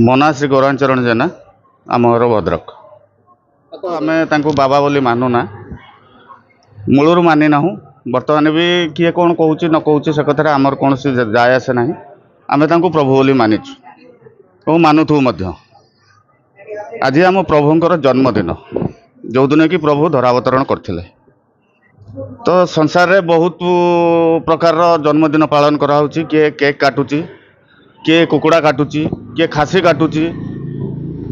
ମୋ ନାଁ ଶ୍ରୀ ଗୌରାଞ୍ଚରଣ जेना आम घर भद्रक। आम बाबा बोली मानुना मूलर मानि ना बर्तमान भी किए कौन कहूँ न कहूँ से कथार आमर कौन जाए आसे ना आम प्रभु बोली मानिचु और मानुथु मध्य। आज आम प्रभुंकर जन्मदिन जो दिन कि प्रभु धरावतरण करथिले। तो संसार रे बहुत प्रकार जन्मदिन पालन कराउची। किए केक काटुची, किए कुकुड़ा काटुची, किए खासी काटुची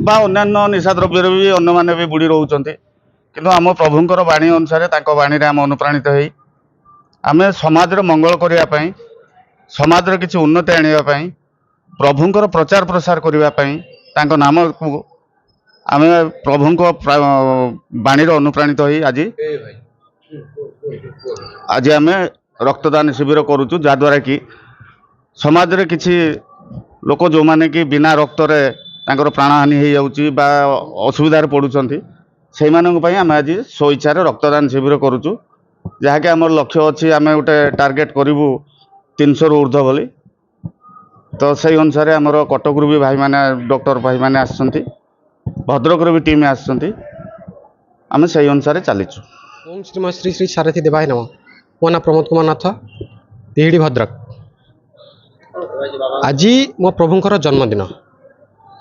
बा अन्यान्य निशा द्रव्य भी अन्य माने भी बुड़ी रोचंती। किंतु आम प्रभुंकर बाणी अनुसार तांको बाणी रे आम अनुप्राणित होई आमे समाज रे मंगल करिया पई, समाज रे किछि उन्नति आनिया पई, प्रभुंकर प्रचार प्रसार करिया पई तांको नाम को आमे प्रभुंको बाणी रे अनुप्राणित होई आज आमे रक्तदान शिविर करूचु जद्वारा कि समाज रे किछि लोक जो माने कि बिना रक्त रे तांकर प्राणहानि हो जाउची बा असुविधार पड़ुचंती से मानक पई आमे आज स्वेच्छा रे रक्तदान शिविर करूचु। जहाँकि आम लक्ष्य अच्छी आम गोटे टार्गेट करूँ 300 रु ऊर्ध्व बोली। तो से अनुसार आमर कटक भी भाई माने डॉक्टर भाई माने आसछंती, भद्रक भी टीम आसछंती, आम से अनुसार चलीचु। ओम श्री श्री श्री सारथी देवाय नमः। मो ना प्रमोद कुमार नाथ, तिहिड़ी भद्रक। आज मो प्रभुंकर जन्मदिन।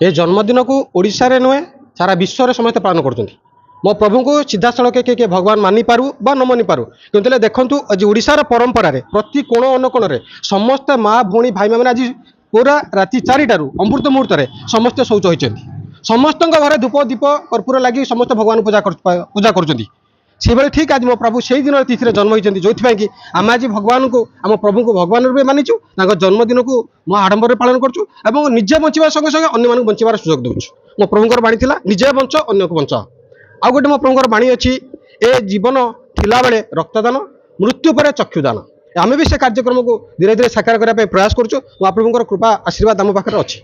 ये जन्मदिन को ओडिशा रे नुहे सारा विश्व रे समस्त पालन करछंती। मो प्रभु को सीधा सड़क के भगवान मानि पारू बा न मानि पारू किंतु देखंतु आज ओडिशा रे परंपरा रे प्रति कोण अनुकोण रे समस्त माँ भौणी भाई माने आज पूरा राति 4टारू अमृत मुहूर्त रे समस्त शौच होइछंती। समस्त घरे धूप दीप कर्पूर लगी समस्त भगवान पूजा करछंती। से ठीक आज मो प्रभु से दिन तिथि जन्म होती जो कि आम आज भगवान को आम प्रभु को भगवान भी मानिचु जन्मदिन को मो आडंबर पालन करूँ और निजे बचार संगे संगे अन्य बचार सुजोग दूँ। मो प्रभुंर बाणी थिला निजे बंच अन्य को बंच। आउ गोटे मो प्रभुंर बाणी अच्छी ए जीवन थिला बेले रक्तदान मृत्यु पर चक्षुदान। आम भी से कार्यक्रम को धीरे धीरे साकार करने प्रयास करूँ। प्रभुंर कृपा आशीर्वाद आम पाखे अच्छी।